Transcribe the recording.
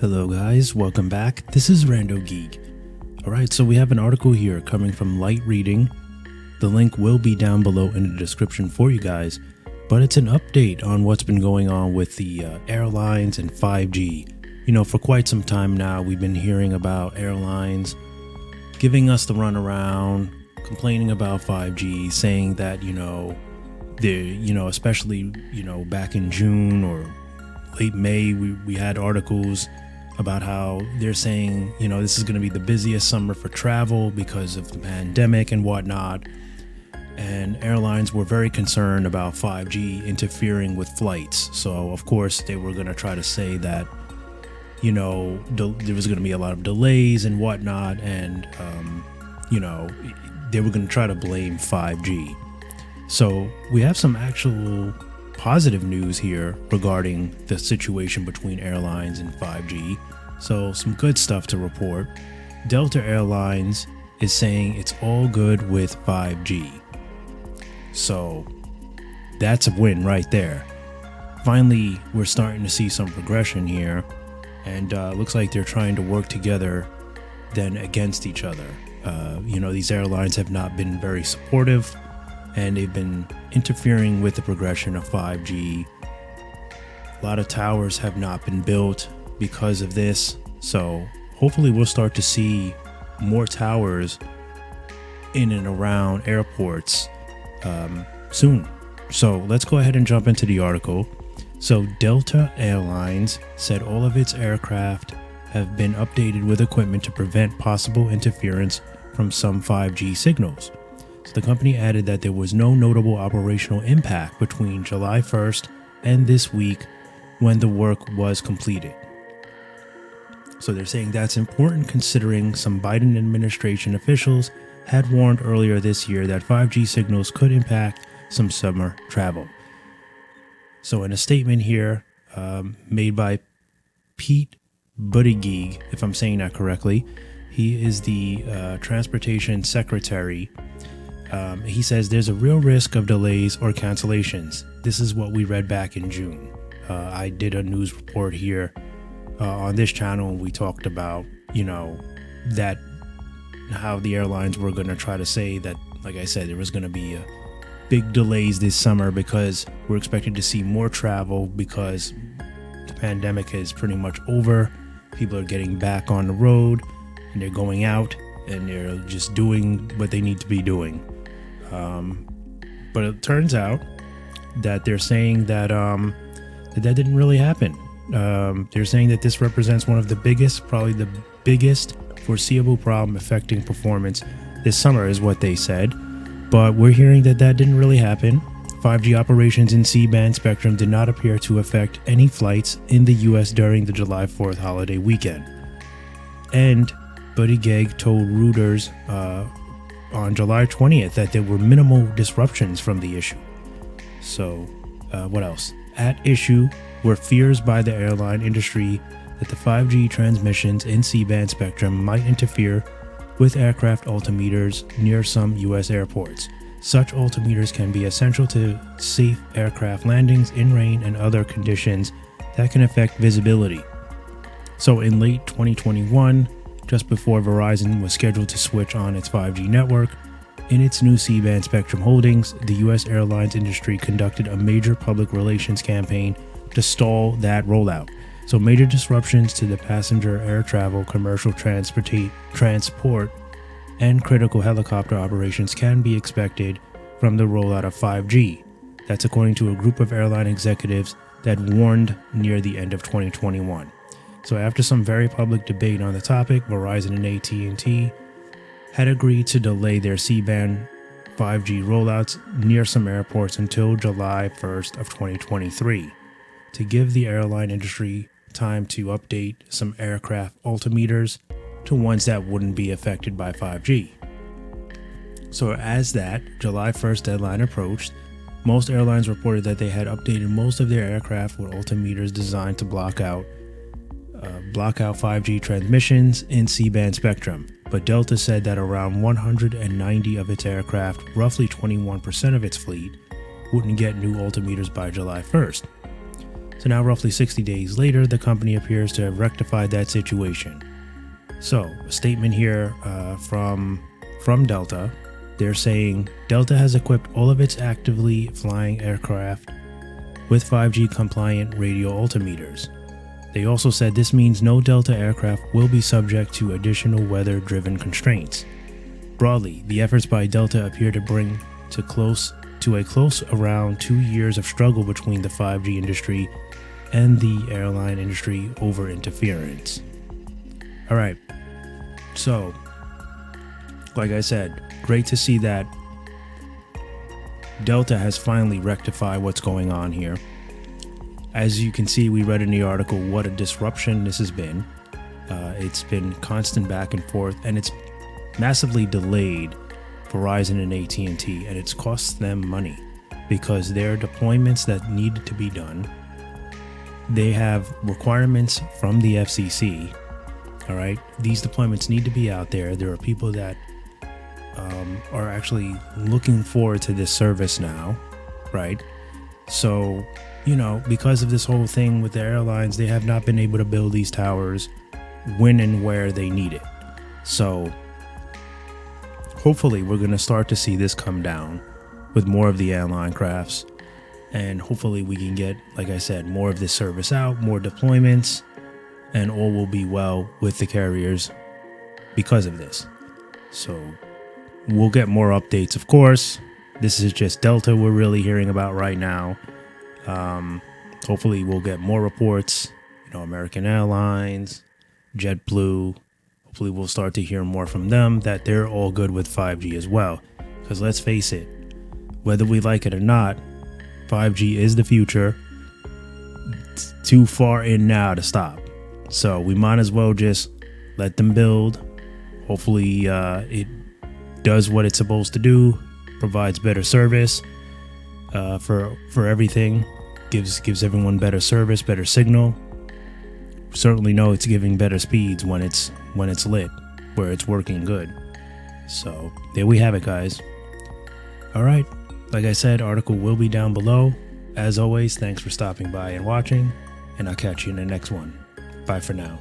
Hello guys, welcome back. This is RandoGEEK. Alright, so we have an article here coming from Light Reading. The link will be down below in the description for you guys, but it's an update on what's been going on with the airlines and 5G. You know, for quite some time now, we've been hearing about airlines giving us the runaround, complaining about 5G, saying that, they're, especially, back in June or late May, we had articles about how they're saying, this is going to be the busiest summer for travel because of the pandemic and whatnot. And airlines were very concerned about 5G interfering with flights. So, of course, they were going to try to say that, there was going to be a lot of delays and whatnot. And, they were going to try to blame 5G. So we have some actual positive news here regarding the situation between airlines and 5G. So some good stuff to report. Delta Airlines is saying it's all good with 5G. So that's a win right there. Finally, we're starting to see some progression here, and looks like they're trying to work together than against each other. These airlines have not been very supportive, and they've been interfering with the progression of 5G. A lot of towers have not been built because of this, so hopefully we'll start to see more towers in and around airports soon. So let's go ahead and jump into the article. So Delta Airlines said all of its aircraft have been updated with equipment to prevent possible interference from some 5G signals. So the company added that there was no notable operational impact between July 1st and this week when the work was completed. So they're saying that's important considering some Biden administration officials had warned earlier this year that 5G signals could impact some summer travel. So in a statement here made by Pete Buttigieg, if I'm saying that correctly, he is the transportation secretary. He says there's a real risk of delays or cancellations. This is what we read back in June. I did a news report here on this channel, and we talked about, that how the airlines were going to try to say that, like I said, there was going to be big delays this summer because we're expected to see more travel because the pandemic is pretty much over. People are getting back on the road and they're going out and they're just doing what they need to be doing. But it turns out that they're saying that that didn't really happen. They're saying that this represents one of the biggest, probably the biggest foreseeable problem affecting performance this summer is what they said. But we're hearing that didn't really happen. 5G operations in C-band spectrum did not appear to affect any flights in the US during the July 4th holiday weekend. And Buttigieg told Reuters on July 20th that there were minimal disruptions from the issue. So, what else? At issue were fears by the airline industry that the 5G transmissions in C-band spectrum might interfere with aircraft altimeters near some U.S. airports. Such altimeters can be essential to safe aircraft landings in rain and other conditions that can affect visibility. So in late 2021, just before Verizon was scheduled to switch on its 5G network, in its new C-band spectrum holdings, the U.S. airlines industry conducted a major public relations campaign to stall that rollout. So major disruptions to the passenger air travel, commercial transport, and critical helicopter operations can be expected from the rollout of 5G. That's according to a group of airline executives that warned near the end of 2021. So after some very public debate on the topic, Verizon and AT&T had agreed to delay their C-band 5G rollouts near some airports until July 1st of 2023 to give the airline industry time to update some aircraft altimeters to ones that wouldn't be affected by 5G. So as that July 1st deadline approached, most airlines reported that they had updated most of their aircraft with altimeters designed to block out 5G transmissions in C-band spectrum. But Delta said that around 190 of its aircraft, roughly 21% of its fleet, wouldn't get new altimeters by July 1st. So So now roughly 60 days later, the company appears to have rectified that situation. So a statement here from Delta. They're saying Delta has equipped all of its actively flying aircraft with 5G compliant radio altimeters. They also said this means no Delta aircraft will be subject to additional weather-driven constraints. Broadly, the efforts by Delta appear to bring to a close around 2 years of struggle between the 5G industry and the airline industry over interference. All right, so like I said, great to see that Delta has finally rectified what's going on here. As you can see, we read in the article what a disruption this has been. It's been constant back and forth, and it's massively delayed Verizon and AT&T, and it's cost them money because there are deployments that need to be done. They have requirements from the FCC. All right, these deployments need to be out there. There are people that are actually looking forward to this service now, right? So, because of this whole thing with the airlines, they have not been able to build these towers when and where they need it. So hopefully we're going to start to see this come down with more of the airline crafts, and hopefully we can get, like I said, more of this service out, more deployments, and all will be well with the carriers because of this. So we'll get more updates, of course. This is just Delta we're really hearing about right now. Hopefully we'll get more reports, American Airlines, JetBlue. Hopefully we'll start to hear more from them that they're all good with 5G as well. Because let's face it, whether we like it or not, 5G is the future. It's too far in now to stop. So we might as well just let them build. Hopefully it does what it's supposed to do, provides better service for everything, gives everyone better service, better signal. Certainly know it's giving better speeds when it's lit, where it's working good. So there we have it, guys. All right, like I said, article will be down below. As always, thanks for stopping by and watching, and I'll catch you in the next one. Bye for now.